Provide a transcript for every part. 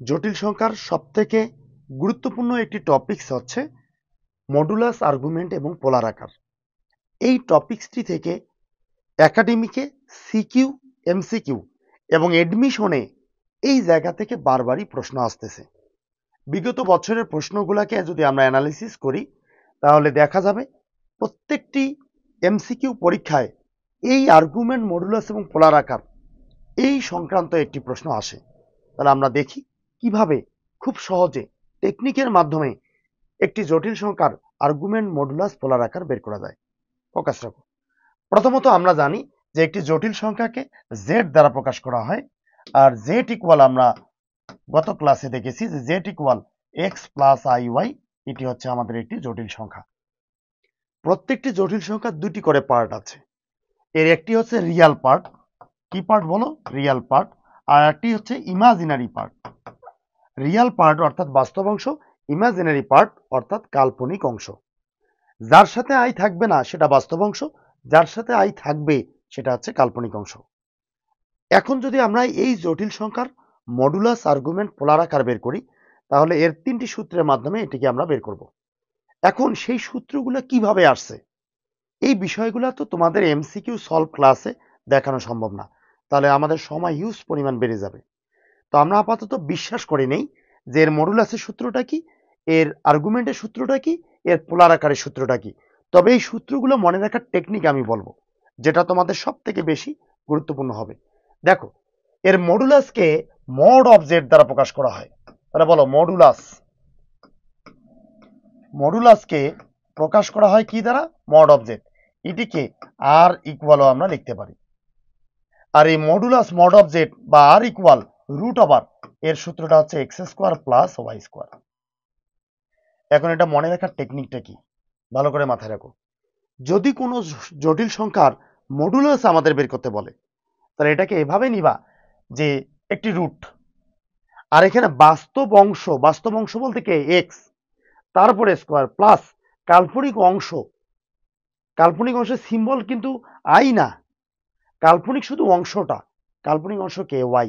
জটিল সংখ্যার সবথেকে গুরুত্বপূর্ণ একটি টপিকস হচ্ছে মডুলাস আর্গুমেন্ট এবং পোলার আকার। এই টপিকসটি থেকে একাডেমিকে সিকিউ, এমসিকিউ এবং এডমিশনে এই জায়গা থেকে বারবারই প্রশ্ন আসতেছে। বিগত বছরের প্রশ্নগুলোকে যদি আমরা অ্যানালিসিস করি তাহলে দেখা যাবে প্রত্যেকটি এমসিকিউ পরীক্ষায় এই আর্গুমেন্ট, মডুলাস এবং পোলার আকার এই সংক্রান্ত একটি প্রশ্ন আসে। তাহলে আমরা দেখি কিভাবে খুব সহজে টেকনিকের মাধ্যমে একটি জটিল সংখ্যার আর্গুমেন্ট, মডুলাস, পোলার আকার বের করা যায়। ফোকাস রাখো। প্রথমত আমরা জানি যে একটি জটিল সংখ্যাকে জেড দ্বারা প্রকাশ করা হয়, আর জেড ইকুয়াল আমরা গত ক্লাসে দেখেছি যে Z equal X plus I Y. এটি হচ্ছে আমাদের একটি জটিল সংখ্যা। প্রত্যেকটি জটিল সংখ্যার দুটি করে পার্ট আছে। এর একটি হচ্ছে রিয়াল পার্ট। কি পার্ট বলো? Real part. আর একটি হচ্ছে ইমাজিনারি পার্ট। রিয়াল পার্ট অর্থাৎ বাস্তব অংশ, ইমাজিনারি পার্ট অর্থাৎ কাল্পনিক অংশ। যার সাথে আই থাকবে না সেটা বাস্তব অংশ, যার সাথে আই থাকবে সেটা হচ্ছে কাল্পনিক অংশ। এখন যদি আমরা এই জটিল সংখ্যার মডুলাস, আর্গুমেন্ট, পোলার আকার বের করি তাহলে এর তিনটি সূত্রের মাধ্যমে এটিকে আমরা বের করব। এখন সেই সূত্রগুলো কিভাবে আসছে এই বিষয়গুলো তো তোমাদের এমসিকিউ সলভ ক্লাসে দেখানো সম্ভব না, তাহলে আমাদের সময় হিউজ পরিমাণ বেড়ে যাবে। তো আমরা আপাতত বিশ্বাস করে নেই যে এর মডুলাসের সূত্রটা কি, এর আর্গুমেন্টের সূত্রটা কি, এর পোলার আকারের সূত্রটা কি। তবে এই সূত্রগুলো মনে রাখার টেকনিক আমি বলবো, যেটা তোমাদের সব থেকে বেশি গুরুত্বপূর্ণ হবে। দেখো, এর মডুলাসকে মড অফ জেড দ্বারা প্রকাশ করা হয়। তাহলে বলো মডুলাস। মডুলাসকে প্রকাশ করা হয় কি দ্বারা? Mod of Z. এটিকে আর ইকুয়ালও আমরা লিখতে পারি। আর এই মডুলাস মড অফ জেড বা আর ইকুয়াল রুট ওভার এর সূত্রটা হচ্ছে X square plus Y square. এখন এটা মনে রাখার টেকনিকটা কি ভালো করে মাথায় রাখো। যদি কোনো জটিল সংখ্যার মডুলাস আমাদের বের করতে বলে তাহলে এটাকে এভাবে নিবা যে একটি রুট, আর এখানে বাস্তব অংশ বলতে কে? এক্স, তারপরে স্কোয়ার প্লাস কাল্পনিক অংশ। কাল্পনিক অংশের সিম্বল কিন্তু আই না, কাল্পনিক শুধু অংশটা, কাল্পনিক অংশ কে? ওয়াই।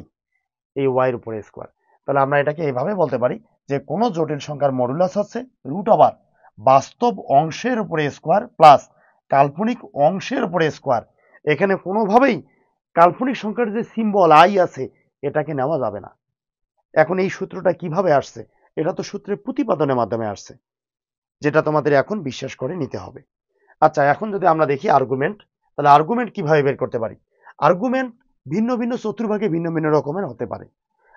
এই ওয়াই এর উপরে স্কোয়ার। তাহলে আমরা এটাকে এভাবে বলতে পারি যে কোনো জটিল সংখ্যার মডুলাস হচ্ছে রুট ওভার বাস্তব অংশের উপরে স্কোয়ার প্লাস কাল্পনিক অংশের উপরে স্কোয়ার। এখানে কোনোভাবেই কাল্পনিক সংখ্যার যে সিম্বল আই আছে এটাকে নেওয়া যাবে না। এখন এই সূত্রটা কিভাবে আসছে? এটা তো সূত্রের প্রতিপাদনের মাধ্যমে আসছে, যেটা তোমাদের এখন বিশ্বাস করে নিতে হবে। আচ্ছা, এখন যদি আমরা দেখি আর্গুমেন্ট, তাহলে আর্গুমেন্ট কিভাবে বের করতে পারি? আর্গুমেন্ট ভিন্ন ভিন্ন চতুর্ভাগে ভিন্ন ভিন্ন রকমের হতে পারে,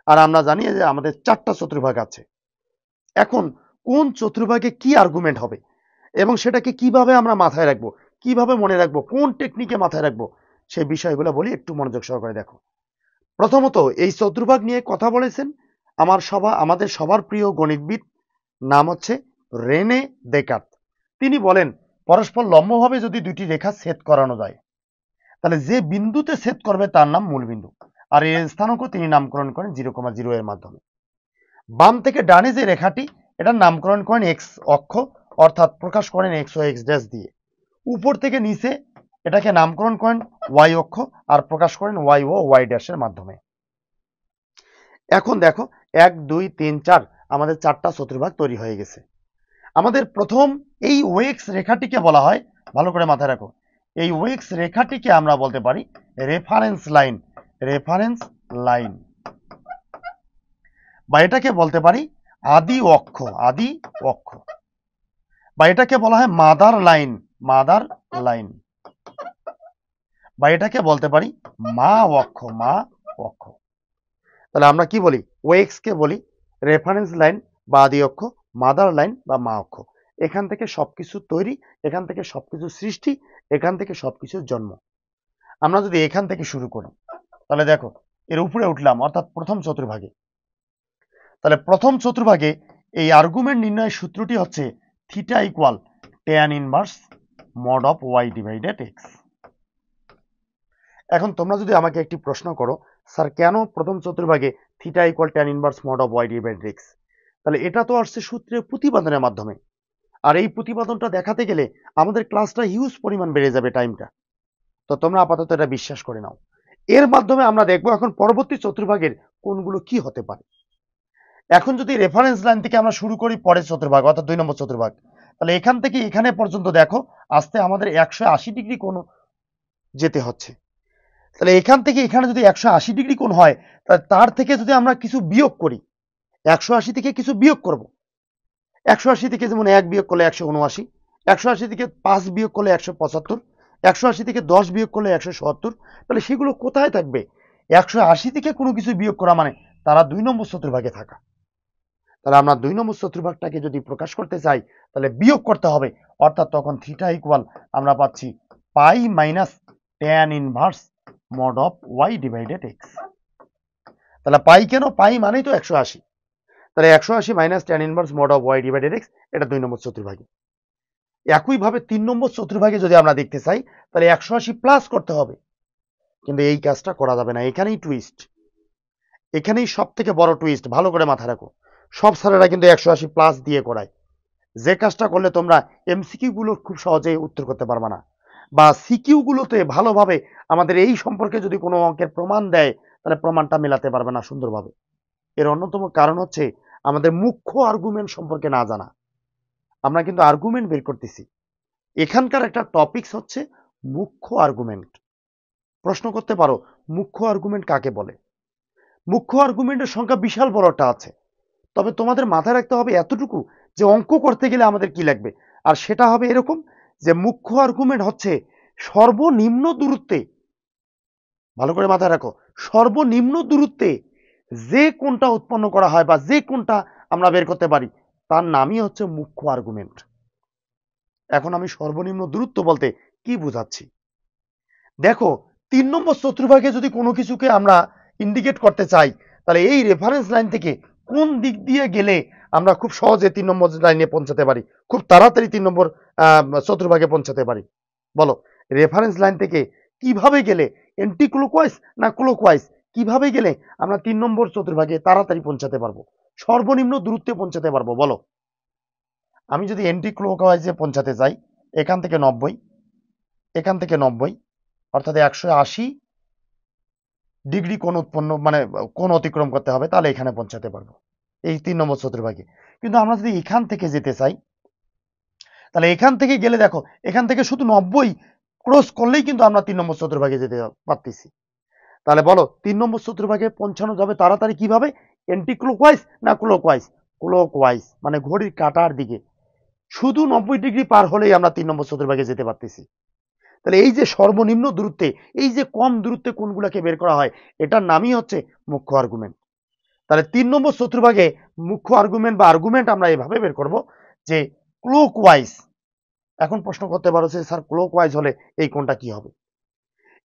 আর আমরা জানি যে আমাদের 4টা চতুর্ভাগ আছে। এখন কোন চতুর্ভাগে কি আর্গুমেন্ট হবে এবং সেটাকে কিভাবে আমরা মাথায় রাখবো, কিভাবে মনে রাখবো, কোন টেকনিকে মাথায় রাখবো, সেই বিষয়গুলো বলি, একটু মনোযোগ সহকারে দেখো। প্রথমত এই চতুর্ভাগ নিয়ে কথা বলেছেন আমাদের সবার প্রিয় গণিতবিদ, নাম হচ্ছে রেনে দেকার্ত। তিনি বলেন পরস্পর লম্বভাবে যদি দুটি রেখা ছেদ করানো যায় তাহলে যে বিন্দুতে ছেদ করবে তার নাম মূলবিন্দু, আর এর স্থানাঙ্ক তিনি নামকরণ করেন 0,0 এর মাধ্যমে। বাম থেকে ডানে যে রেখাটি এটার নামকরণ করেন এক্স অক্ষ, অর্থাৎ প্রকাশ করেন এক্স ও এক্স ড্যাশ দিয়ে। উপর থেকে নিচে এটাকে নামকরণ করেন ওয়াই অক্ষ আর প্রকাশ করেন ওয়াই ও ওয়াই ড্যাশের মাধ্যমে। এখন দেখো 1 2 3 4 আমাদের 4টা চতুর্ভাগ তৈরি হয়ে গেছে। আমাদের প্রথম এই ওএক্স রেখাটিকে বলা হয়, ভালো করে মাথায় রাখো, এই ওএক্স রেখাটিকে আমরা বলতে পারি রেফারেন্স লাইন। রেফারেন্স লাইন বা এটাকে বলতে পারি আদি অক্ষ। আদি অক্ষ বা এটাকে বলা হয় মাদার লাইন। মাদার লাইন বা এটাকে বলতে পারি মা অক্ষ। মা অক্ষ। তাহলে আমরা কি বলি? ওএক্স কে বলি রেফারেন্স লাইন বা আদি অক্ষ, মাদার লাইন বা মা অক্ষ। এখান থেকে সবকিছু তৈরি, এখান থেকে সবকিছু সৃষ্টি, এখান থেকে সবকিছুর জন্ম। আমরা যদি এখান থেকে শুরু করি তাহলে দেখো এর উপরে উঠলাম অর্থাৎ প্রথম চতুর্ভাগে। তাহলে প্রথম চতুর্ভাগে এই আর্গুমেন্ট নির্ণয়ের সূত্রটি হচ্ছে theta equal tan inverse mod of Y divided X. এখন তোমরা যদি আমাকে একটি প্রশ্ন করো, স্যার কেন প্রথম চতুর্ভাগে theta equal tan inverse mod of Y divided x, তাহলে এটা তো আসছে সূত্রের প্রতিপাদনের মাধ্যমে, আর এই প্রতিপাদনটা দেখাতে গেলে আমাদের ক্লাসটা হিউজ পরিমাণ বেড়ে যাবে টাইমটা। তো তোমরা আপাতত এটা বিশ্বাস করে নাও। এর মাধ্যমে আমরা দেখবো এখন পরবর্তী চতুর্ভাগের কোনগুলো কি হতে পারে। এখন যদি রেফারেন্স লাইন থেকে আমরা শুরু করি পরের চতুর্ভাগ অর্থাৎ 2 নম্বর চতুর্ভাগ, তাহলে এখান থেকে এখানে পর্যন্ত দেখো আসতে আমাদের 180 ডিগ্রি কোণ যেতে হচ্ছে। তাহলে এখান থেকে এখানে যদি 180 ডিগ্রি কোণ হয়, তাহলে তার থেকে যদি আমরা কিছু বিয়োগ করি, 180 থেকে কিছু বিয়োগ করব, 180 থেকে যেমন 1 বিয়োগ করলে 179, 180 থেকে 5 বিয়োগ করলে 175, 180 থেকে 10 বিয়োগ করলে 177, তাহলে সেগুলো কোথায় থাকবে? 180 থেকে কোনো কিছু বিয়োগ করা মানে তারা 2 নম্বর চতুর্ভাগে থাকা। তাহলে আমরা 2 নম্বর চতুর্ভাগটাকে যদি প্রকাশ করতে চাই, তাহলে বিয়োগ করতে হবে, অর্থাৎ তখন থিটা ইকুয়াল আমরা পাচ্ছি pi minus tan inverse mod of y divided x। তাহলে পাই কেন? পাই মানেই তো 180, তাহলে 180 minus tan inverse mod of y divided x, এটা 2 নম্বর চতুর্ভাগে। একইভাবে 3 নম্বর চতুর্ভাগে যদি আমরা দেখতে চাই, তাহলে 180 প্লাস করতে হবে, কিন্তু এই কাজটা করা যাবে না। এখানেই টুইস্ট, এখানেই সব থেকে বড় টুইস্ট, ভালো করে মাথায় রাখো। সব স্যারেরা কিন্তু 180 প্লাস দিয়ে করায়, যে কাজটা করলে তোমরা এমসিকিউ গুলো খুব সহজেই উত্তর করতে পারবে না, বা সিকিউ গুলোতে ভালোভাবে আমাদের এই সম্পর্কে যদি কোনো অঙ্কের প্রমাণ দেয়, তাহলে প্রমাণটা মেলাতে পারবে না সুন্দরভাবে। এর অন্যতম কারণ হচ্ছে আমাদের মুখ্য আর্গুমেন্ট সম্পর্কে না জানা। আমরা কিন্তু আর্গুমেন্ট বের করতেছি, এখানকার একটা টপিকস হচ্ছে মুখ্য আর্গুমেন্ট। প্রশ্ন করতে পারো মুখ্য আর্গুমেন্ট কাকে বলে? মুখ্য আর্গুমেন্টের সংখ্যা বিশাল বড়টা আছে, তবে তোমাদের মাথায় রাখতে হবে এতটুকু যে অঙ্ক করতে গেলে আমাদের কি লাগবে, আর সেটা হবে এরকম যে মুখ্য আর্গুমেন্ট হচ্ছে সর্বনিম্ন দূরত্বে, ভালো করে মাথায় রাখো, সর্বনিম্ন দূরত্বে যে কোনটা উৎপন্ন করা হয় বা যে কোনটা আমরা বের করতে পারি, তার নামই হচ্ছে মুখ্য আর্গুমেন্ট। এখন আমি সর্বনিম্ন দূরত্ব বলতে কি বোঝাচ্ছি দেখো, 3 নম্বর চতুর্ভাগে যদি কোনো কিছুকে আমরা ইন্ডিকেট করতে চাই, তাহলে এই রেফারেন্স লাইন থেকে কোন দিক দিয়ে গেলে আমরা খুব সহজে 3 নম্বর লাইনে পৌঁছাতে পারি, খুব তাড়াতাড়ি 3 নম্বর চতুর্ভাগে পৌঁছাতে পারি? বলো, রেফারেন্স লাইন থেকে কিভাবে গেলে, এন্টি ক্লকওয়াইজ না ক্লকওয়াইজ, কিভাবে গেলে আমরা 3 নম্বর চতুর্ভাগে তাড়াতাড়ি পৌঁছাতে পারবো, সর্বনিম্ন দূরত্বে পৌঁছাতে পারবো? বলো, আমি যদি এন্টি ক্লকওয়াইজে পৌঁছাতে চাই, এখান থেকে 90, এখান থেকে 90, অর্থাৎ 180 ডিগ্রি কোণ উৎপন্ন মানে কোণ অতিক্রম করতে হবে, তাহলে এখানে পৌঁছাতে পারবো এই 3 নম্বর চতুর্ভাগে। কিন্তু আমরা যদি এখান থেকে যেতে চাই, তাহলে এখান থেকে গেলে দেখো এখান থেকে শুধু 90 ক্রস করলেই কিন্তু আমরা 3 নম্বর চতুর্ভাগে যেতে পারতেছি। তাহলে বলো 3 নম্বর চতুর্ভাগে পৌঁছানো যাবে তাড়াতাড়ি কিভাবে, এন্টি ক্লকওয়াইজ না ক্লকওয়াইজ? ক্লকওয়াইজ মানে ঘড়ির কাঁটার দিকে, শুধু 90 ডিগ্রি পার হলেই আমরা 3 নম্বর চতুর্ভাগে যেতে পারতেছি। তাহলে এই যে সর্বনিম্ন দূরত্বে, এই যে কম দূরত্বে কোণগুলোকে বের করা হয়, এটার নামই হচ্ছে মুখ্য আর্গুমেন্ট। তাহলে 3 নম্বর চতুর্ভাগে মুখ্য আর্গুমেন্ট বা আর্গুমেন্ট আমরা এভাবে বের করব যে ক্লকওয়াইজ। এখন প্রশ্ন করতে পারো যে স্যার ক্লকওয়াইজ হলে এই কোণটা কি হবে?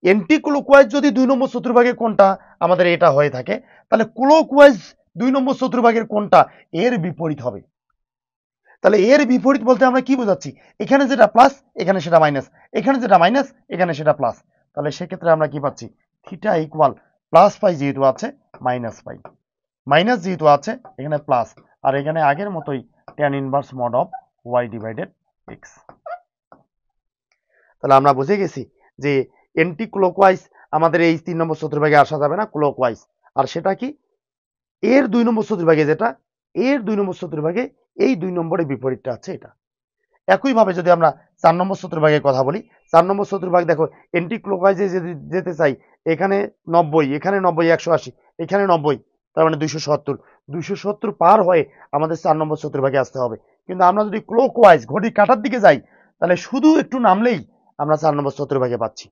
এন্টি ক্লকওয়াইজ যদি 2 নম্বর চতুর্ভাগে কোণটা আমাদের এটা হয়ে থাকে, তাহলে ক্লকওয়াইজ 2 নম্বর চতুর্ভাগের কোণটা এর বিপরীত হবে। তাহলে এর বিপরীত বলতে আমরা কি বোঝাচ্ছি, এখানে যেটা প্লাস এখানে সেটা মাইনাস, এখানে যেটা মাইনাস এখানে সেটা প্লাস। তাহলে সেক্ষেত্রে আমরা কি পাচ্ছি, থিটা ইকুয়াল প্লাস পাই যেহেতু আছে মাইনাস পাই, মাইনাস যেহেতু আছে এখানে প্লাস, আর এখানে আগের মতোই tan inverse mod of y divided x। তাহলে আমরা বুঝে গেছি যে এন্টি ক্লকওয়াইজ আমাদের এই 3 নম্বর চতুর্ভাগে আসা যাবে না, ক্লকওয়াইজ। আর সেটা কি, এর 2 নম্বর চতুর্ভাগে যেটা, এর 2 নম্বর চতুর্ভাগে এই 2 নম্বরের বিপরীতটা আছে এটা। একইভাবে যদি আমরা 4 নম্বর চতুর্ভাগের কথা বলি, 4 নম্বর চতুর্ভাগ দেখো এন্টি ক্লকওয়াইজে যদি যেতে চাই, এখানে 90, এখানে 90, 180, এখানে 90, তার মানে 270, 270 পার হয়ে আমাদের 4 নম্বর চতুর্ভাগে আসতে হবে। কিন্তু আমরা যদি ক্লকওয়াইজ ঘড়ির কাঁটার দিকে যাই, তাহলে শুধু একটু নামলেই আমরা 4 নম্বর চতুর্ভাগে পাচ্ছি।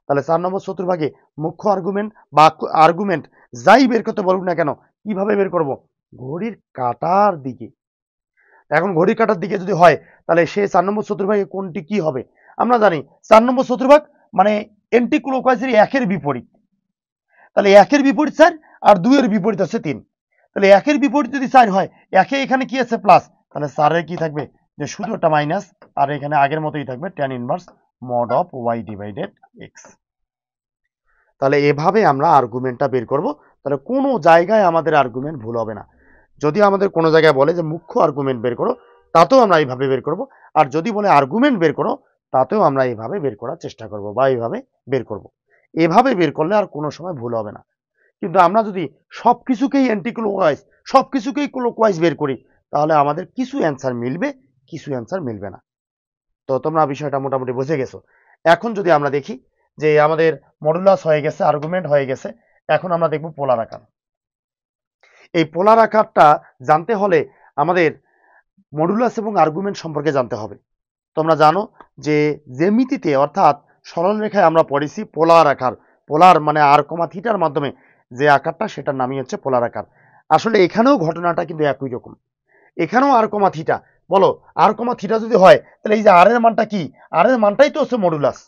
তাহলে 4 নম্বর চতুর্ভাগে মুখ্য আর্গুমেন্ট বা আর্গুমেন্ট যাই বের করতে বলুক না কেন, কিভাবে বের করব, ঘড়ির কাঁটার দিকে। এখন ঘড়ির কাঁটার দিকে যদি হয়, তাহলে সে 4 নম্বর চতুর্ভাগে কোনটি কি হবে? আমরা জানি 4 নম্বর চতুর্ভাগ মানে এন্টি ক্লকওয়াইজের 1 এর বিপরীত। তাহলে 1 এর বিপরীত 4 আর 2 এর বিপরীত হচ্ছে 3। তাহলে 1 এর বিপরীত যদি 4 হয়, 1 এ এখানে কি আছে প্লাস, তাহলে 4 এর কি থাকবে যে শুধু একটা মাইনাস, আর এখানে আগের মতোই থাকবে tan inverse mod of y divided x। তাহলে এভাবে আমরা আর্গুমেন্টটা বের করব। তাহলে কোনো জায়গায় আমাদের আর্গুমেন্ট ভুল হবে না। যদি আমাদের কোনো জায়গায় বলে যে মুখ্য আর্গুমেন্ট বের করো, তাতেও আমরা এইভাবে বের করব। আর যদি বলে আর্গুমেন্ট বের করো, তাতেও আমরা এইভাবে বের করার চেষ্টা করব বা এইভাবে বের করব। এভাবে বের করলে আর কোনো সময় ভুল হবে না। কিন্তু আমরা যদি সবকিছুকেই অ্যান্টি ক্লকওয়াইজ সবকিছুকেই ক্লকওয়াইজ বের করি তাহলে আমাদের কিছু অ্যান্সার মিলবে, কিছু অ্যান্সার মিলবে না। তো তোমরা বিষয়টা মোটামুটি বুঝে গেছো। এখন যদি আমরা দেখি যে আমাদের মডুলাস হয়ে গেছে, আর্গুমেন্ট হয়ে গেছে, এখন আমরা দেখব পোলার আকার। এই পোলার আকারটা জানতে হলে আমাদের মডুলাস এবং আর্গুমেন্ট সম্পর্কে জানতে হবে। তোমরা জানো যে জ্যামিতিতে অর্থাৎ সরল রেখায় আমরা পড়েছি পোলার আকার। পোলার মানে আর কমা থিটার মাধ্যমে যে আকারটা সেটার নামই হচ্ছে পোলার আকার। আসলে এখানেও ঘটনাটা কিন্তু একই রকম। এখানেও আর কমা থিটা, বলো আর কমা থিটা যদি হয় তাহলে এই যে আর এর মানটা কি? আর এর মানটাই তো হচ্ছে মডুলাস।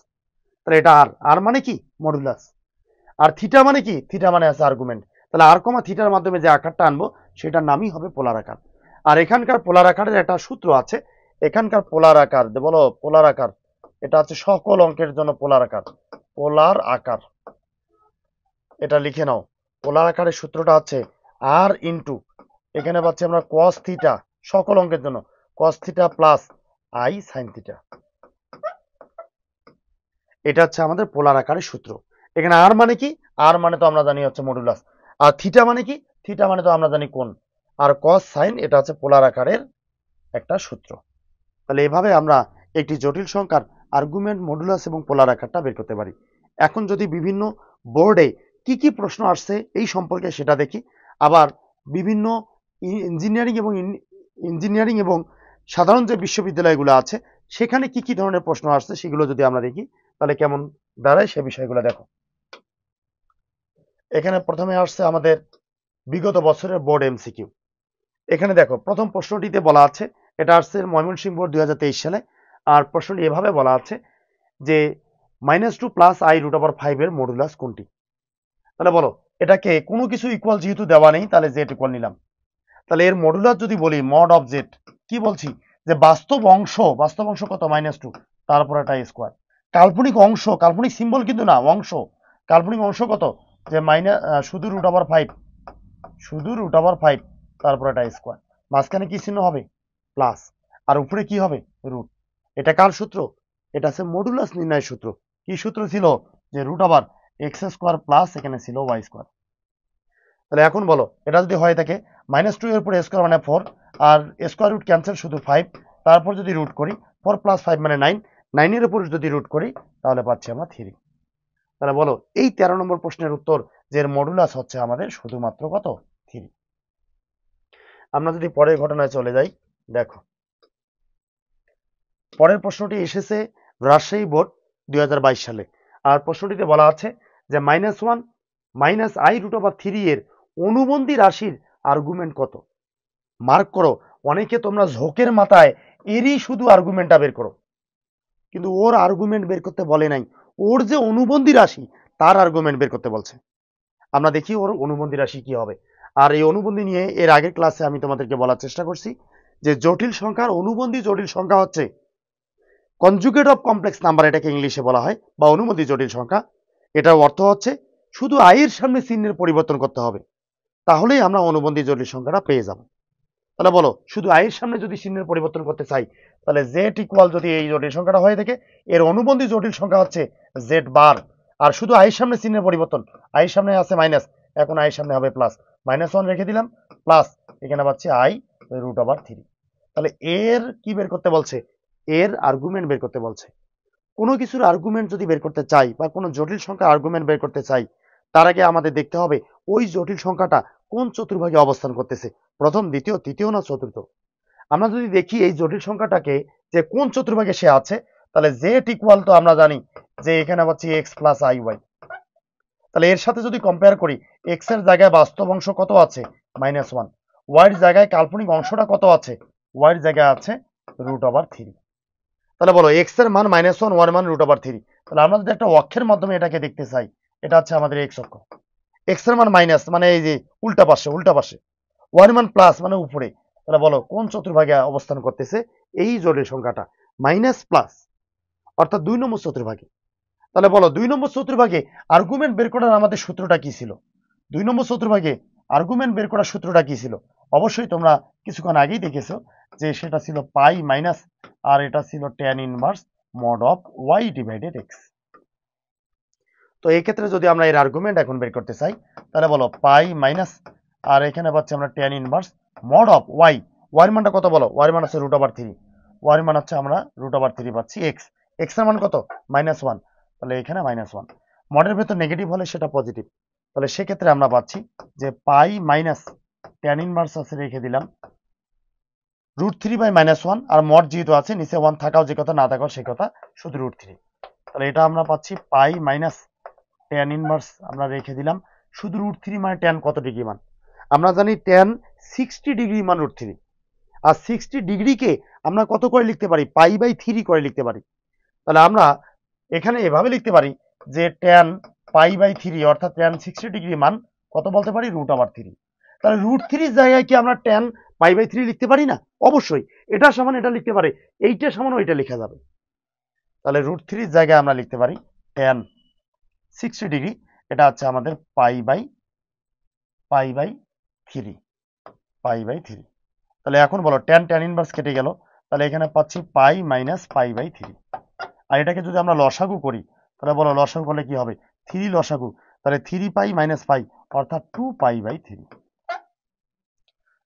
তাহলে এটা আর, আর মানে কি? মডুলাস। আর থিটা মানে কি? থিটা মানে আছে আর্গুমেন্ট। তাহলে আর কমা থিটার মাধ্যমে যে আকারটা আনবো সেটার নামই হবে পোলার আকার। আর এখানকার পোলার আকারের একটা সূত্র আছে। এখানকার পোলার আকার বলো, পোলার আকার এটা হচ্ছে সকল অঙ্কের জন্য পোলার আকার। পোলার আকার এটা লিখে নাও। পোলার আকারের সূত্রটা হচ্ছে আর ইন্টু, এখানে পাচ্ছি আমরা কস থিটা, সকল অঙ্কের জন্য কস theta plus i sine theta. এটা হচ্ছে আমাদের পোলার আকারের সূত্র। এখানে আর মানে কি? আর মানে তো আমরা জানি হচ্ছে মডুলাস। আর থিটা মানে কি? থিটা মানে তো আমরা জানি কোণ। আর কস সাইন এটা হচ্ছে পোলার আকারের একটা সূত্র। তাহলে এভাবে আমরা একটি জটিল সংখ্যার আর্গুমেন্ট, মডুলাস এবং পোলার আকারটা বের করতে পারি। এখন যদি বিভিন্ন বোর্ডে কি কি প্রশ্ন আসছে এই সম্পর্কে সেটা দেখি, আবার বিভিন্ন ইঞ্জিনিয়ারিং এবং সাধারণ যে বিশ্ববিদ্যালয়গুলো আছে সেখানে কি কি ধরনের প্রশ্ন আসছে সেগুলো যদি আমরা দেখি তাহলে কেমন দাঁড়ায় সে বিষয়গুলো দেখো। এখানে প্রথমে আসছে আমাদের বিগত বছরের বোর্ড এমসিকিউ। এখানে দেখো প্রথম প্রশ্নটিতে বলা আছে, এটা আসছে ময়মনসিংহ বোর্ড 2023 সালে। আর প্রশ্নটি এভাবে বলা আছে যে -2 প্লাস আই রুট ওভার 5 এর মডুলাস কোনটি? তাহলে বলো এটাকে কোনো কিছু ইকুয়াল যেহেতু দেওয়া নেই তাহলে জেড ইকুয়াল নিলাম। তাহলে এর মডুলাস যদি বলি মড অফ জেড, কি বলছি যে বাস্তব অংশ কত? -2, তারপর এটা স্কোয়ার। কাল্পনিক অংশ, কাল্পনিক সিম্বল কিন্তু না, অংশ। কাল্পনিক অংশ কত? যে শুধু রুট ওভার 5, শুধু রুট ওভার 5, তারপর এটা স্কোয়ার। মাঝখানে কি চিহ্ন হবে? প্লাস। আর উপরে কি হবে? রুট। এটা কার সূত্র? এটা আছে মডুলাস নির্ণয়ের সূত্র। কি সূত্র ছিল? যে root over X square plus এখানে ছিল ওয়াই স্কোয়ার। তাহলে এখন বলো এটা যদি হয়ে থাকে -2 এর উপরে স্কোয়ার মানে 4, আর স্কোয়ার রুট ক্যান্সেল, শুধু 5, তারপর যদি রুট করি 4 + 5 মানে 9, 9 এর উপর যদি রুট করি তাহলে পাচ্ছি আমরা 3। তাহলে বলো এই 13 নম্বর প্রশ্নের উত্তর যে এর মডুলাস হচ্ছে আমাদের শুধুমাত্র কত? 3। আমরা যদি পরের ঘটনায় চলে যাই, দেখো পরের প্রশ্নটি এসেছে রাজশাহী বোর্ড 2022 সালে। আর প্রশ্নটিতে বলা আছে যে -1 মাইনাস আই রুট ওভার 3 এর অনুবন্ধী রাশির আর্গুমেন্ট কত? মার্ক করো, অনেকে তোমরা ঝোঁকের মাথায় এরই শুধু আর্গুমেন্টটা বের করো, কিন্তু ওর আর্গুমেন্ট বের করতে বলে নাই, ওর যে অনুবন্ধী রাশি তার আর্গুমেন্ট বের করতে বলছে। আমরা দেখি ওর অনুবন্ধী রাশি কি হবে। আর এই অনুবন্ধী নিয়ে এর আগের ক্লাসে আমি তোমাদেরকে বলার চেষ্টা করছি যে জটিল সংখ্যার অনুবন্ধী জটিল সংখ্যা হচ্ছে কনজুগেট অফ কমপ্লেক্স নাম্বার, এটাকে ইংলিশে বলা হয়, বা অনুবন্ধী জটিল সংখ্যা। এটার অর্থ হচ্ছে শুধু আয়ের সামনে চিহ্নের পরিবর্তন করতে হবে, তাহলেই আমরা অনুবন্ধী জটিল সংখ্যাটা পেয়ে যাব। তাহলে বলো শুধু আয়ের সামনে যদি চিহ্নের পরিবর্তন করতে চাই তাহলে জেড ইকুয়াল, যদি এই জটিল সংখ্যাটা হয়ে থাকে এর অনুবন্ধী জটিল সংখ্যা হচ্ছে জেড বার। আর শুধু আয়ের সামনে চিহ্নের পরিবর্তন, আয়ের সামনে আছে মাইনাস, এখন আয়ের সামনে হবে প্লাস, -1 রেখে দিলাম প্লাস, এখানে পাচ্ছি আই রুট ওভার 3। তাহলে এর কি বের করতে বলছে? এর আর্গুমেন্ট বের করতে বলছে। কোনো কিছুর আর্গুমেন্ট যদি বের করতে চাই বা কোনো জটিল সংখ্যার আর্গুমেন্ট বের করতে চাই তার আগে আমাদের দেখতে হবে ওই জটিল সংখ্যাটা কোন চতুর্ভাগে অবস্থান করতেছে, প্রথম, দ্বিতীয়, তৃতীয় না চতুর্থ। আমরা যদি দেখি এই জটিল সংখ্যাটাকে যে কোন চতুর্ভাগে সে আছে, তাহলে জেড ইকুয়াল তো আমরা জানি যে এখানে পাচ্ছি এক্স প্লাস আই ওয়াই। তাহলে এর সাথে যদি কম্পেয়ার করি এক্স এর জায়গায় বাস্তব অংশ কত আছে? -1। ওয়াই এর জায়গায় কাল্পনিক অংশটা কত আছে? ওয়াই এর জায়গায় আছে রুট ওভার 3। তাহলে বলো এক্স এর মান -1, ওয়াই এর মান রুট ওভার 3। তাহলে আমরা যদি একটা অক্ষের মাধ্যমে এটাকে দেখতে চাই, এটা হচ্ছে আমাদের এক্স অক্ষ। এক্স এর মান মাইনাস মানে এই যে উল্টা পাশে, উল্টা পাশে। ওয়াই এর মান প্লাস মানে উপরে। তাহলে বলো কোন চতুর্ভাগে অবস্থান করতেছে এই জটিল সংখ্যাটা? মাইনাস প্লাস, অর্থাৎ 2 নম্বর চতুর্ভাগে। তাহলে বলো 2 নম্বর চতুর্ভাগে আর্গুমেন্ট বের করার আমাদের সূত্রটা কি ছিল? 2 নম্বর চতুর্ভাগে আর্গুমেন্ট বের করার সূত্রটা কি ছিল? অবশ্যই তোমরা কিছুক্ষণ আগেই দেখেছো যে সেটা ছিল পাই মাইনাস, আর এটা ছিল tan inverse mod of Y divided x. তো এই ক্ষেত্রে যদি আমরা এর আর্গুমেন্ট এখন বের করতে চাই, তাহলে বলো পাই মাইনাস, আর এখানে পাচ্ছি আমরা tan inverse mod of Y. Y মানটা কত বলো? ওয়াই মান হচ্ছে √3। ওয়াই মান হচ্ছে আমরা √3 পাচ্ছি এক্স। এক্স এর মান কত? -1। তাহলে এখানে -1। মডের ভেতর নেগেটিভ হলে সেটা পজিটিভ। তাহলে সেক্ষেত্রে আমরা পাচ্ছি যে পাই মাইনাস ট্যান ইনভার্স আছে রেখে দিলাম √3/-1, আর মড যেহেতু আছে নিচে 1 থাকাও যে কথা, না থাকাও সে কথা, শুধু √3। তাহলে এটা আমরা পাচ্ছি পাই মাইনাস ট্যান ইনভার্স আমরা রেখে দিলাম শুধু √3, মানে ট্যান কত ডিগ্রি মান? আমরা জানি ট্যান 60 ডিগ্রি মান √3। আর 60 ডিগ্রিকে আমরা কত করে লিখতে পারি? পাই/3 করে লিখতে পারি। তাহলে আমরা এখানে এভাবে লিখতে পারি যে ট্যান পাই/3 অর্থাৎ ট্যান 60 ডিগ্রি মান কত বলতে পারি? √3। তাহলে √3 জায়গায় কি আমরা ট্যান পাই/3 লিখতে পারি না? অবশ্যই। এটা সমান এটা লিখতে পারে, এইটা সমান ওইটা লেখা যাবে। তাহলে √3 জায়গায় আমরা লিখতে পারি ট্যান 60 ডিগ্রি, এটা হচ্ছে আমাদের পাই/3। তাহলে এখন বলো ট্যান ইনভার্স কেটে গেল, তাহলে এখানে পাচ্ছি পাই মাইনাস পাই/3। আর এটাকে যদি আমরা লসাগু করি, তাহলে বলো লসাগু করলে কি হবে? 3 লসাগু, তাহলে 3 পাই মাইনাস পাই অর্থাৎ 2 পাই/3।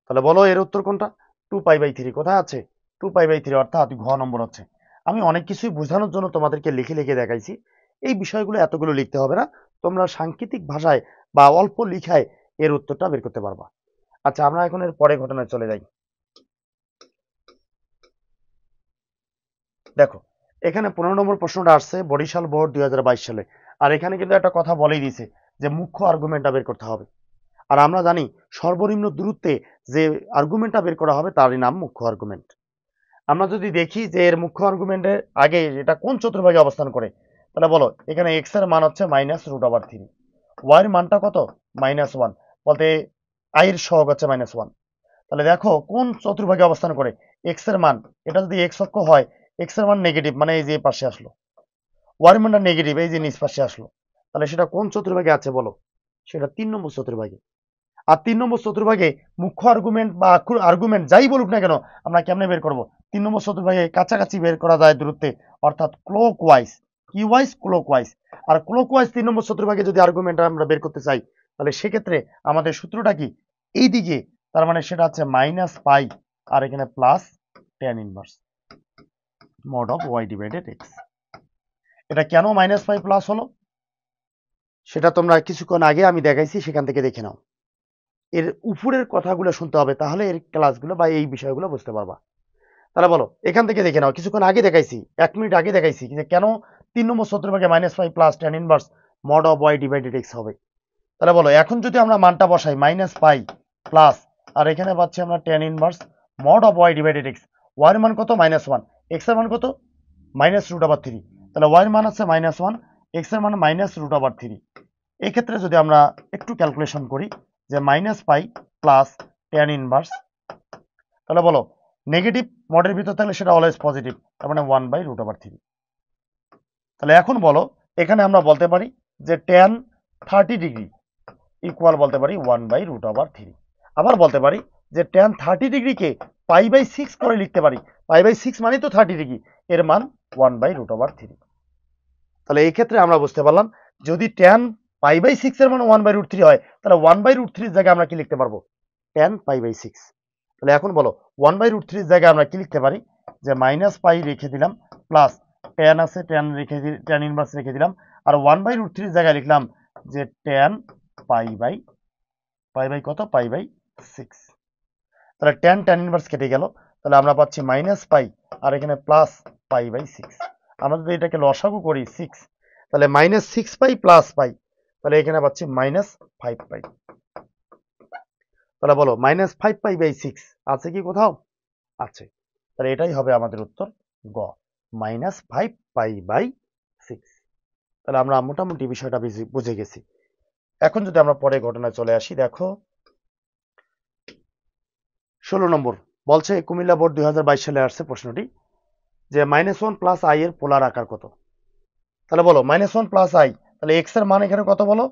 তাহলে বলো এর উত্তর কোনটা? 2 পাই/3 কোথায় আছে? 2 পাই/3 অর্থাৎ ঘ নম্বর হচ্ছে। আমি অনেক কিছুই বোঝানোর জন্য তোমাদেরকে লিখে লিখে দেখাইছি। এই বিষয়গুলো এতগুলো লিখতে হবে না, তোমরা সাংকেতিক ভাষায় বা অল্প লিখায় এর উত্তরটা বের করতে পারবা। আচ্ছা, আমরা এখন এর পরে ঘটনায় চলে যাই। দেখো এখানে 15 নম্বর প্রশ্নটা আসছে বরিশাল বোর্ড 2022 সালে। আর এখানে কিন্তু একটা কথা বলেই দিয়েছে যে মুখ্য আর্গুমেন্টটা বের করতে হবে। আর আমরা জানি সর্বনিম্ন দূরত্বে যে আর্গুমেন্টটা বের করা হবে তারই নাম মুখ্য আর্গুমেন্ট। আমরা যদি দেখি যে এর মুখ্য আর্গুমেন্টের আগে এটা কোন চতুর্ভাগে অবস্থান করে, তাহলে বলো এখানে এক্স এর মান হচ্ছে -√3, ওয়াই এর মানটা কত? -1, বলতে আই এর সহগ হচ্ছে -1। তাহলে দেখো কোন চতুর্ভাগে অবস্থান করে। এক্স এর মান, এটা যদি এক্স অক্ষ হয়, এক্স এর মান নেগেটিভ মানে এই যে পাশে আসলো, ওয়াই এর মানটা নেগেটিভ এই যে নিচ পাশে আসলো, তাহলে সেটা কোন চতুর্ভাগে আছে বলো? সেটা 3 নম্বর চতুর্ভাগে। আর 3 নম্বর চতুর্ভাগে মুখ্য আর্গুমেন্ট বা আর্গুমেন্ট যাই বলুক না কেন, আমরা কেমনে বের করব? 3 নম্বর চতুর্ভাগে কাছাকাছি বের করা যায় দূরত্বে, অর্থাৎ ক্লক ওয়াইজ। কি ওয়াইজ? Clockwise. আর ক্লক ওয়াইজ 3 নম্বর চতুর্ভাগে যদি আর্গুমেন্ট আমরা বের করতে চাই, তাহলে সেক্ষেত্রে আমাদের সূত্রটা কি? এই দিকে, তার মানে সেটা হচ্ছে মাইনাস পাই আর এখানে plus tan inverse mod of y/x। এটা কেন মাইনাস পাই প্লাস হলো সেটা তোমরা কিছুক্ষণ আগে আমি দেখাইছি, সেখান থেকে দেখে নাও। এর উপরের কথাগুলো শুনতে হবে, তাহলে এর ক্লাসগুলো বা এই বিষয়গুলো বুঝতে পারবা। তাহলে বলো এখান থেকে দেখে নাও, কিছুক্ষণ আগে দেখাইছি, 1 মিনিট আগে দেখাইছি যে কেন 3 নম্বর চতুর্ভাগে -5 plus tan inverse mod of y/x হবে। তাহলে বলো এখন যদি আমরা মানটা বসাই -পাই প্লাস, আর এখানে পাচ্ছি আমরা tan inverse mod of y/x। y এর মান কত? -1। x এর মান কত? -√3। তাহলে y এর মান আছে -1, x এর মান -√3। এই ক্ষেত্রে যদি আমরা একটু ক্যালকুলেশন করি যে -পাই প্লাস ট্যান ইনভার্স, তাহলে বলো নেগেটিভ মডের ভিতর থাকলে সেটা অলওয়েজ পজিটিভ, তার মানে 1/√3। তাহলে এখন বলো এখানে আমরা বলতে পারি যে ট্যান 30 ডিগ্রি ইকুয়াল বলতে পারি 1/√3। আবার বলতে পারি যে ট্যান 30 ডিগ্রিকে পাই/6 করে লিখতে পারি। পাই/6 মানে তো 30 ডিগ্রি, এর মান 1/√3। তাহলে এই ক্ষেত্রে আমরা বুঝতে পারলাম যদি ট্যান পাই/6 এর মান 1/√3 হয়, তাহলে 1/√3 জায়গায় আমরা কি লিখতে পারবো? ট্যান পাই/6। তাহলে এখন বলো 1/√3 জায়গায় আমরা কি লিখতে পারি? যে -পাই রেখে দিলাম প্লাস ট্যান আছে ট্যান ইনভার্স রেখে দিলাম, আর 1/√3 জায়গায় লিখলাম যে ট্যান পাই বাই কত? পাই/6। তাহলে ট্যান ইনভার্স কেটে গেল, তাহলে আমরা পাচ্ছি -পাই আর এখানে প্লাস পাই/6। আমরা যদি এটাকে লসাগু করি 6, তাহলে -6 পাই প্লাস পাই, তাহলে এখানে পাচ্ছি -5 পাই। তাহলে বলো -5 পাই/6 আছে কি কোথাও? আছে। তাহলে এটাই হবে আমাদের উত্তর গ, -5 পাই/6। তাহলে আমরা মোটামুটি বিষয়টা বুঝে গেছি। এখন যদি আমরা পরে ঘটনায় চলে আসি, দেখো 16 নম্বর বলছে কুমিল্লা বোর্ড 2022 সালে আসছে প্রশ্নটি যে -1 প্লাস আই এর পোলার আকার কত? তাহলে বলো -1 প্লাস আই, তাহলে এক্স এর মান এখানে কত বলো?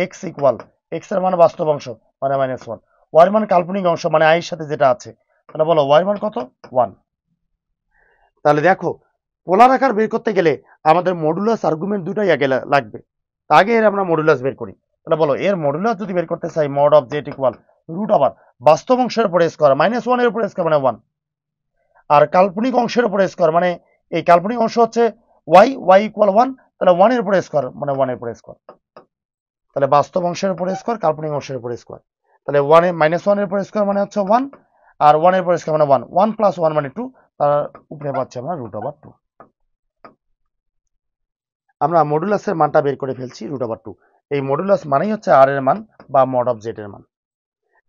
এক্স ইকুয়াল, এক্স এর মান বাস্তব অংশ মানে -1, ওয়াই এর মান কাল্পনিক অংশ মানে আই এর সাথে যেটা আছে, তাহলে বলো ওয়াই এর মান কত? 1। তাহলে দেখো পোলার আকার বের করতে গেলে আমাদের মডুলাস আর্গুমেন্ট দুটাই আগে লাগবে। আগে এর আমরা মডুলাস বের করি। তাহলে বলো এর মডুলাস যদি বের করতে চাই mod of Z equal root over বাস্তব অংশের উপর স্কোয়ার -1 এর উপর স্কোয়ার মানে 1, আর কাল্পনিক অংশের উপর স্কোয়ার মানে এই কাল্পনিক অংশ হচ্ছে y ইকুয়াল 1, তাহলে 1 এর উপর স্কোয়ার মানে 1 এর উপর স্কোয়ার, তাহলে বাস্তব অংশের উপর স্কোয়ার কাল্পনিক অংশের উপর স্কোয়ার, তাহলে 1 এর -1 এর উপর স্কোয়ার মানে হচ্ছে 1, আর 1 এর উপর স্কোয়ার মানে 1, 1 প্লাস 1 মানে 2, তার উপরে পাচ্ছি আমরা রুট ওভার 2। আমরা মডুলাসের মানটা বের করে ফেলছি রুট ওভার 2। এই মডুলাস মানেই হচ্ছে আর এর মান বা মড অফ জেড এর মান।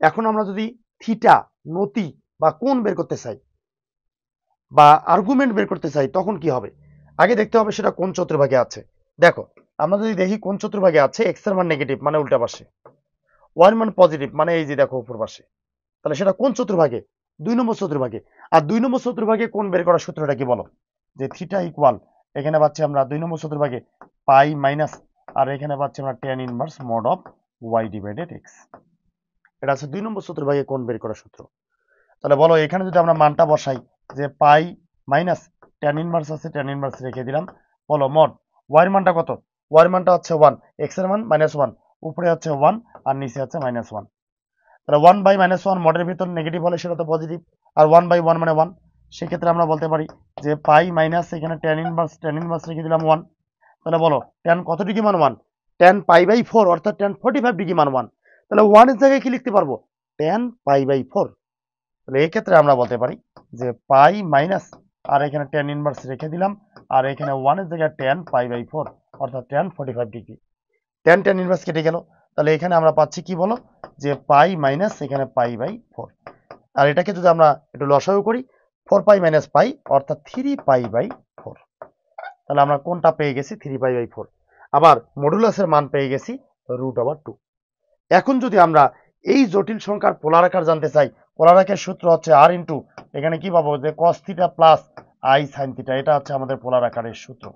এখন আমরা যদি থিটা, নতি বা কোণ বের করতে চাই বা আর্গুমেন্ট বের করতে চাই তখন কি হবে? আগে দেখতে হবে সেটা কোন চতুর্ভাগে আছে। দেখো আমরা যদি দেখি কোন চতুর্ভাগে আছে, এক্স এর মান নেগেটিভ মানে উল্টা পাশে, ওয়াই এর মান পজিটিভ মানে এই যে দেখো উপর পাশে, তাহলে সেটা কোন চতুর্ভাগে? 2 নম্বর চতুর্ভাগে। আর 2 নম্বর চতুর্ভাগে কোণ বের করার সূত্রটা কি বলো? যে থিটা ইকুয়াল এখানে পাচ্ছি আমরা 2 নম্বর চতুর্ভাগে পাই মাইনাস, আর এখানে পাচ্ছি আমরা tan inverse mod of Y divided X. এটা আছে 2 নম্বর চতুর্ভাগে কোণ বের করার সূত্র। তাহলে বলো এখানে যদি আমরা মানটা বসাই যে পাই মাইনাস tan ইনভার্স আছে, tan ইনভার্স রেখে দিলাম, বলো মড ওয়াই এর মানটা কত? ওয়াই এর মানটা হচ্ছে 1, এক্স এর মান -1, উপরে হচ্ছে 1 আর নিচে হচ্ছে -1, তাহলে 1 বাই -1 মডের ভিতর নেগেটিভ হলে সেটা তো পজিটিভ, আর 1 বাই 1 মানে 1, সেক্ষেত্রে আমরা বলতে পারি যে পাই মাইনাস এখানে tan ইনভার্স রেখে দিলাম 1, তাহলে বলো tan কত ডিগ্রি মান 1? tan পাই বাই 4 অর্থাৎ tan 45 ডিগ্রি মান 1, তাহলে 1 এর জায়গায় কি লিখতে পারবো? tan pi by 4। তাহলে এই ক্ষেত্রে আমরা বলতে পারি যে পাই মাইনাস আর এখানে tan ইনভার্স রেখে দিলাম, আর এখানে 1 এর জায়গায় tan পাই বাই 4 অর্থাৎ tan 45 ডিগ্রি, tan ইনভার্স কেটে গেল, তাহলে এখানে আমরা পাচ্ছি কি বলো? যে পাই মাইনাস এখানে পাই বাই 4, আর এটাকে যদি আমরা একটু লসাগু করি 4 পাই মাইনাস পাই অর্থাৎ 3 পাই বাই 4, তাহলে আমরা কোনটা পেয়ে গেছি? 3 পাই বাই 4। আবার মডুলাসের মান পেয়ে গেছি রুট ওভার 2। এখন যদি আমরা এই জটিল সংখ্যার পোলার আকার জানতে চাই, পোলার আকারের সূত্র হচ্ছে আর ইন্টু এখানে কি পাবো? যে কস theta plus i sine theta, এটা হচ্ছে আমাদের পোলার আকারের সূত্র।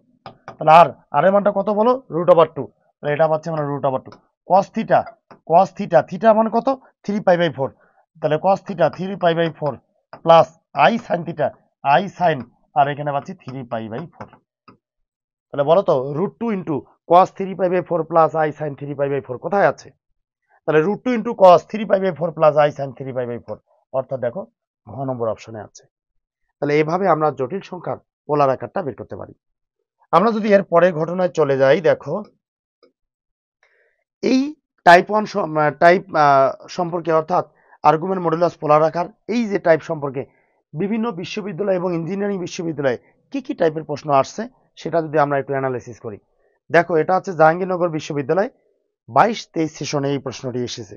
তাহলে আর এর মানটা কত বলো? রুট ওভার 2, তাহলে এটা পাচ্ছি আমরা রুট ওভার 2। কস থিটা মানে কত? 3 পাই বাই 4, তাহলে cos theta 3 pi by 4 plus i sine theta i sine, আর এখানে পাচ্ছি 3 পাই বাই 4। তাহলে বলো তো root 2 into cos 3 pi by 4 plus i sine 3 pi by 4 কোথায় আছে? তাহলে root 2 into cos 3 pi by 4 plus i sine 3 pi by 4, অর্থাৎ দেখো ঘ নম্বর অপশনে আছে। তাহলে এভাবে আমরা জটিল সংখ্যার পোলার আকারটা বের করতে পারি। আমরা যদি এর পরের ঘটনায় চলে যাই, দেখো এই টাইপ 1 টাইপ সম্পর্কে অর্থাৎ আর্গুমেন্ট মডুলাস পোলার আকার, এই যে টাইপ সম্পর্কে বিভিন্ন বিশ্ববিদ্যালয় এবং ইঞ্জিনিয়ারিং বিশ্ববিদ্যালয়ে কি কি টাইপের প্রশ্ন আসছে সেটা যদি আমরা একটু অ্যানালাইসিস করি। দেখো এটা হচ্ছে জাহাঙ্গীরনগর বিশ্ববিদ্যালয় 22-23 সেশনে এই প্রশ্নটি এসেছে,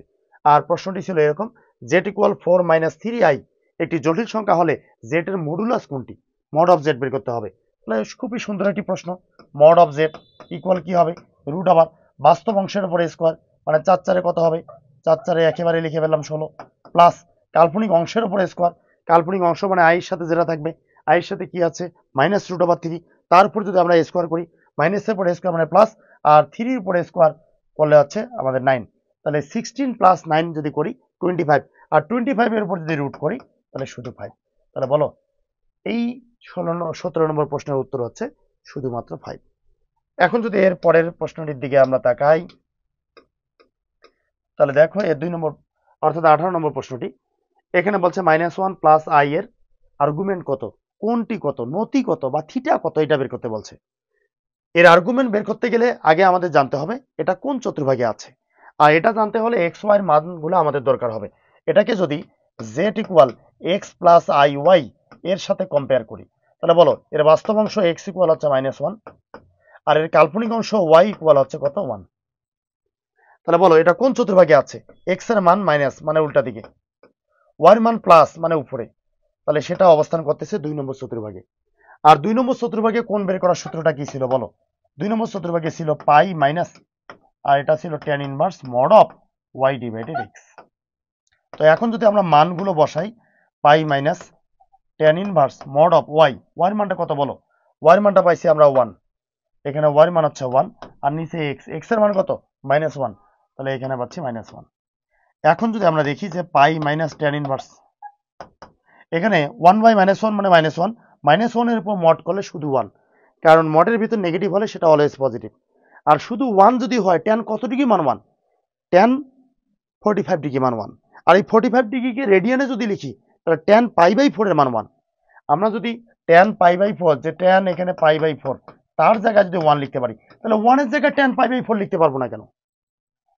আর প্রশ্নটি ছিল এরকম, জেড ইকুয়াল 4 মাইনাস 3i একটি জটিল সংখ্যা হলে জেড এর মডুলাস কোনটি? মড অফ জেড বের করতে হবে। তাহলে খুবই সুন্দর একটি প্রশ্ন। মড অফ জেড ইকুয়াল কি হবে? রুট আবার বাস্তব অংশের উপরে স্কোয়ার মানে 4 4 কত হবে? 4 4 একেবারে লিখে ফেললাম 16 প্লাস কাল্পনিক অংশের উপরে স্কোয়ার, কাল্পনিক অংশ মানে আই এর সাথে যেটা থাকবে, আই এর সাথে কি আছে? মাইনাস রুট ওভার 3, তার উপর যদি আমরা স্কোয়ার করি মাইনাসের উপরে স্কোয়ার মানে প্লাস, আর 3 এর উপরে স্কোয়ার করলে হচ্ছে আমাদের 9, তাহলে 16 প্লাস 9 যদি করি 25, আর 25 এর উপর যদি রুট করি তাহলে শুধু 5। তাহলে বলো এই 17 নম্বর প্রশ্নের উত্তর হচ্ছে শুধুমাত্র 5। এখন যদি এর পরের প্রশ্নটির দিকে আমরা তাকাই, তাহলে দেখো এর 2 নম্বর অর্থাৎ 18 নম্বর প্রশ্নটি এখানে বলছে -1 প্লাস আই এর আর্গুমেন্ট কত, কোনটি কত, নতি কত বা থিটা কত, এটা বের করতে বলছে। এর আর্গুমেন্ট বের করতে গেলে আগে আমাদের জানতে হবে এটা কোন চতুর্ভাগে আছে, আর এটা জানতে হলে এক্স ওয়াই এর মানগুলো আমাদের দরকার হবে। এটাকে যদি Z equal X plus I Y এর সাথে কম্পেয়ার করি, তাহলে বলো এর বাস্তব অংশ এক্স ইকুয়াল হচ্ছে -1, আর এর কাল্পনিক অংশ ওয়াই ইকুয়াল হচ্ছে কত? 1। তাহলে বলো এটা কোন চতুর্ভাগে আছে? এক্স এর মান মাইনাস মানে উল্টা দিকে, ওয়াই এর মান প্লাস মানে উপরে, তাহলে সেটা অবস্থান করতেছে 2 নম্বর চতুর্ভাগে। আর 2 নম্বর চতুর্ভাগে কোণ বের করার সূত্রটা কি ছিল বলো? 2 নম্বর চতুর্ভাগে ছিল পাই মাইনাস, আর এটা ছিল tan inverse mod of Y divided x. তো এখন যদি আমরা মানগুলো বসাই, pi minus tan inverse mod of Y, y এর মানটা কত বলো? ওয়াই এর মানটা পাইছি আমরা 1, এখানে ওয়াই এর মান হচ্ছে 1, আর নিচে এক্স, এক্স এর মান কত? -1, তাহলে এখানে পাচ্ছি -1। এখন যদি আমরা দেখি যে পাই মাইনাস tan ইনভার্স, এখানে 1 বাই -1 মানে -1, -1 এর উপর মড করলে শুধু 1, কারণ মডের ভিতর নেগেটিভ হলে সেটা অলওয়েজ পজিটিভ। আর শুধু 1 যদি হয় tan কত ডিগ্রি মান 1, tan 45 ডিগ্রি মান 1। আর এই 45 ডিগ্রিকে রেডিয়ানে যদি লিখি তাহলে tan π/4 এর মান 1। আমরা যদি tan π/4, যে tan এখানে π/4, তার জায়গায় যদি 1 লিখতে পারি, তাহলে 1 এর জায়গায় tan π/4 লিখতে পারবো না কেন?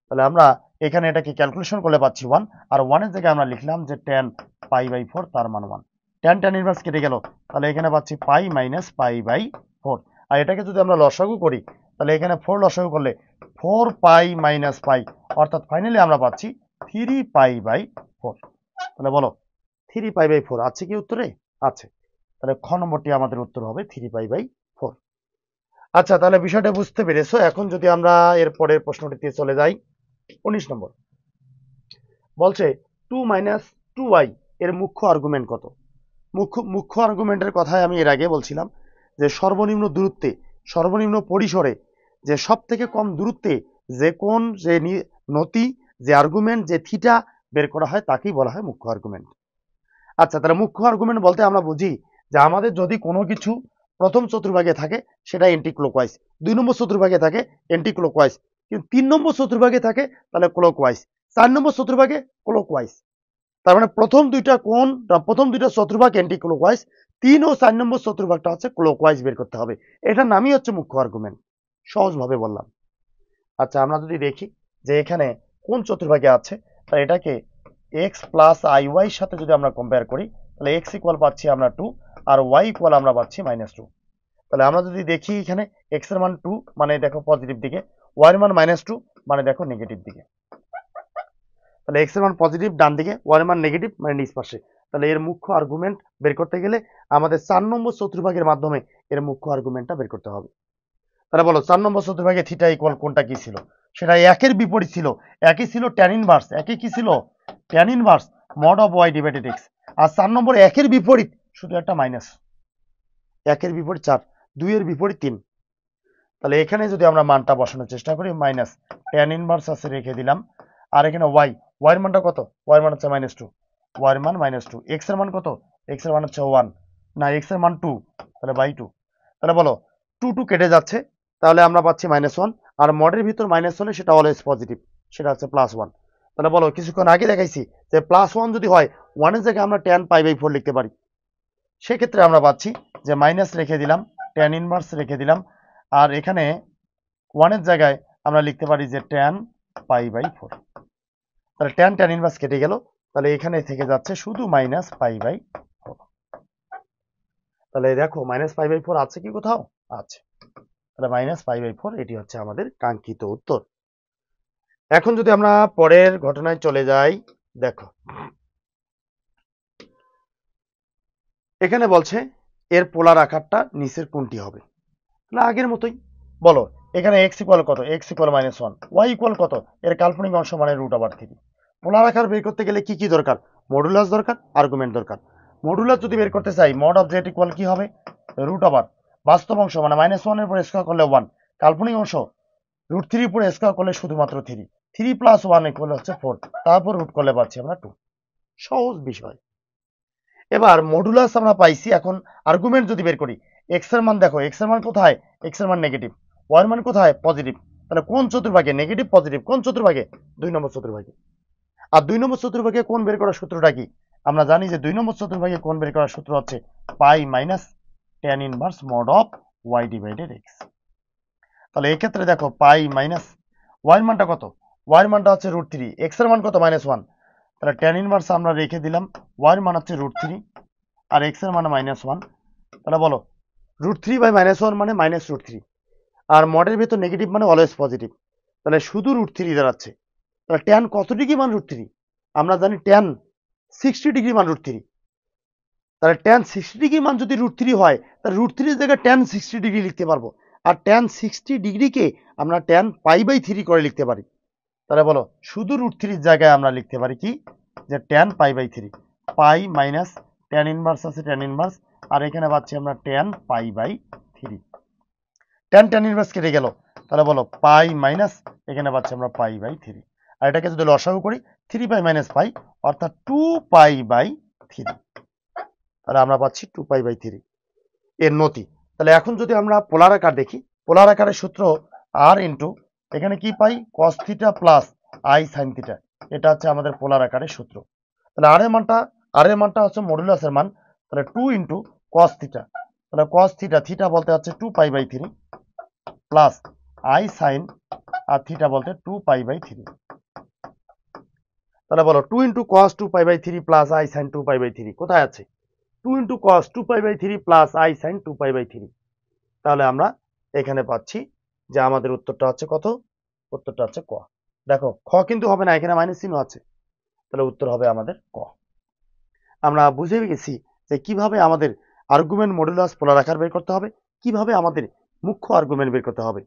তাহলে আমরা এখানে এটাকে ক্যালকুলেশন করলে পাচ্ছি 1, আর 1 এর জায়গায় আমরা লিখলাম যে tan π/4, তার মান 1। tan ইনভার্স কেটে গেল, তাহলে এখানে পাচ্ছি π - π/4। আর এটাকে যদি আমরা লসাগু করি, তাহলে এখানে 4 লসাগু করলে 4π - π, অর্থাৎ ফাইনালি আমরা পাচ্ছি 3π/4। তাহলে বলো 3π/4 আছে কি উত্তরে? আছে। তাহলে খ নম্বরটি আমাদের উত্তর হবে 3π/4। আচ্ছা, তাহলে বিষয়টা বুঝতে পেরেছো। এখন যদি আমরা এর পরের প্রশ্নটিতে চলে যাই, 19 নম্বর বলছে 2 - 2y এর মুখ্য আর্গুমেন্ট কত? মুখ্য আর্গুমেন্টের কথাই আমি এর আগে বলছিলাম যে সর্বনিম্ন দূরত্বে, সর্বনিম্ন পরিসরে, যে সব থেকে কম দূরত্বে যে কোন, যে নতি, যে আর্গুমেন্ট, যে থিটা বের করা হয় তাকেই বলা হয় মুখ্য আর্গুমেন্ট। আচ্ছা, তাহলে মুখ্য আর্গুমেন্ট বলতে আমরা বুঝি যে আমাদের যদি কোনো কিছু প্রথম চতুর্ভাগে থাকে সেটা এন্টি ক্লকওয়াইজ, 2 নম্বর চতুর্ভাগে থাকে এন্টি ক্লকওয়াইজ, কিন্তু 3 নম্বর চতুর্ভাগে থাকে তাহলে ক্লকওয়াইজ, 4 নম্বর চতুর্ভাগে ক্লকওয়াইজ। তার মানে প্রথম দুইটা চতুর্ভাগ এন্টি ক্লকওয়াইজ, 3 ও 4 নম্বর চতুর্ভাগটা হচ্ছে ক্লকওয়াইজ বের করতে হবে। এটার নামই হচ্ছে মুখ্য আর্গুমেন্ট, সহজভাবে বললাম। আচ্ছা, আমরা যদি দেখি যে এখানে কোন চতুর্ভাগে আছে, তাহলে এটাকে x প্লাস iy সাথে যদি আমরা কম্পেয়ার করি, তাহলে x ইকুয়াল পাচ্ছি আমরা 2, আর y ইকুয়াল আমরা পাচ্ছি -2। তাহলে আমরা যদি দেখি এখানে x এর মান 2 মানে দেখো পজিটিভ দিকে, y এর মান -2 মানে দেখো নেগেটিভ দিকে। তাহলে x এর মান পজিটিভ ডান দিকে, y এর মান নেগেটিভ মানে নিচ পাশে। তাহলে এর মুখ্য আর্গুমেন্ট বের করতে গেলে আমাদের 4 নম্বর চতুর্ভাগের মাধ্যমে এর মুখ্য আর্গুমেন্টটা বের করতে হবে। তাহলে বলো 4 নম্বর চতুর্ভাগে থিটা ইকুয়াল কোনটা কি ছিল? সেটা একের বিপরীত ছিল, একই ছিল tan ইনভার্স, একই কি ছিল? tan inverse mod of y divided x। আর 4 নম্বর একের বিপরীত শুধু একটা মাইনাস, একের বিপরীত 4, 2 এর বিপরীত 3। তাহলে এখানে যদি আমরা মানটা বসানোর চেষ্টা করি, মাইনাস tan ইনভার্স আছে রেখে দিলাম, আর এখানে y এর মানটা কত? y এর মান হচ্ছে -2, y এর মান -2, x এর মান কত? x এর মান হচ্ছে 1, না x এর মান 2, তাহলে বাই 2। তাহলে বলো 2 2 কেটে যাচ্ছে, তাহলে আমরা পাচ্ছি -1, আর মডের ভিতর মাইনাস হলে সেটা অলওয়েজ পজিটিভ, সেটা হচ্ছে +1। তাহলে বলো কিছুক্ষণ আগে দেখাইছি যে +1 যদি হয় 1 এর জায়গায় আমরা tan π/4 লিখতে পারি। সেক্ষেত্রে আমরা পাচ্ছি যে মাইনাস রেখে দিলাম, tan ইনভার্স রেখে দিলাম, আর এখানে 1 এর জায়গায় আমরা লিখতে পারি যে tan π/4। তাহলে tan ইনভার্স কেটে গেল, তাহলে এখানে থেকে যাচ্ছে শুধু -π/4। তাহলে দেখো -π/4 আছে কি কোথাও? আছে। তাহলে -π/4 এটি হচ্ছে আমাদের কাঙ্ক্ষিত উত্তর। এখন যদি আমরা পরের ঘটনায় চলে যাই, দেখো এখানে বলছে এর পোলার আকারটা নিচের কোনটি হবে? তাহলে আগের মতোই বলো, এখানে x ইকুয়াল কত? x ইকুয়াল -1, y ইকুয়াল কত? এর কাল্পনিক অংশ মানে √3। পোলার আকার বের করতে গেলে কি কি দরকার? মডুলাস দরকার, আর্গুমেন্ট দরকার। মডুলাস যদি বের করতে চাই, mod of z ইকুয়াল কি হবে? √, বাস্তব অংশ মানে -1 এর উপর স্কয়ার করলে 1, কাল্পনিক অংশ √3 উপর স্কয়ার করলে শুধুমাত্র 3, 3 + 1 ইকুয়াল হচ্ছে 4, তারপর রুট করলে পাচ্ছি আমরা 2। সহজ বিষয়। এবার মডুলাস আমরা পাইছি, এখন আর্গুমেন্ট যদি বের করি, x এর মান দেখো, x এর মান কোথায়? x এর মান নেগেটিভ, y এর মান কোথায়? পজিটিভ। তাহলে কোন চতুর্ভাগে? নেগেটিভ পজিটিভ কোন চতুর্ভাগে? 2 নম্বর চতুর্ভাগে। আর 2 নম্বর চতুর্ভাগে কোণ বের করার সূত্রটা কি? আমরা জানি যে 2 নম্বর চতুর্ভাগে কোণ বের করার সূত্র হচ্ছে π - tan inverse mod of y divided x। তাহলে এই ক্ষেত্রে দেখো π - y এর মানটা কত? y এর মানটা হচ্ছে √3, x এর মান কত? -1। তাহলে tan ইনভার্স আমরা রেখে দিলাম, y এর মান হচ্ছে √3 আর x এর মান -1। তাহলে বলো √3/-1 মানে -√3, আর মডের ভিতর নেগেটিভ মানে অলওয়েজ পজিটিভ, তাহলে শুধু √3 দাঁড়াচ্ছে। তাহলে tan কত ডিগ্রি মান √3? আমরা জানি tan 60 ডিগ্রি মান √3। তাহলে tan 60 ডিগ্রি মান যদি √3 হয়, তাহলে √3 এর জায়গায় tan 60 ডিগ্রি লিখতে পারবো, আর tan 60 ডিগ্রিকে আমরা tan π/3 করে লিখতে পারি। তাহলে বলো শুধু √3 জায়গায় আমরা লিখতে পারি কি? যে tan π/3, π মাইনাস tan ইনভার্স আছে tan ইনভার্স, আর এখানে পাচ্ছি আমরা tan π/3। tan ইনভার্স কেটে গেল, তাহলে বলো π মাইনাস এখানে পাচ্ছি আমরা π/3, আর এটাকে যদি লসাগু করি 3π - π অর্থাৎ 2π/3, তাহলে আমরা পাচ্ছি 2π/3 এর নতি। তাহলে এখন যদি আমরা পোলার আকার দেখি, পোলার আকারের সূত্র আর ইন্টু এখানে কি pi cos theta plus i sine theta, এটা হচ্ছে আমাদের পোলার আকারের সূত্র। তাহলে আর এর মানটা হচ্ছে মডুলাসের মান, তাহলে 2 ইন্টু কস থিটা, তাহলে কস থিটা, থিটা বলতে হচ্ছে 2π/3 প্লাস আই সাইন, আর থিটা বলতে 2π/3। তাহলে বলো 2 into cos 2π/3 plus i sine 2π/3 কোথায় আছে? 2 into cos 2π/3 plus i sine 2π/3। তাহলে আমরা এখানে পাচ্ছি যে আমাদের উত্তরটা হচ্ছে কত? উত্তরটা হচ্ছে ক। দেখো খ কিন্তু হবে না, এখানে মাইনাস চিহ্ন আছে, তাহলে উত্তর হবে আমাদের ক। আমরা বুঝে গেছি যে কিভাবে আমাদের আর্গুমেন্ট মডুলাস পোলার আকার বের করতে হবে, কিভাবে আমাদের মুখ্য আর্গুমেন্ট বের করতে হবে।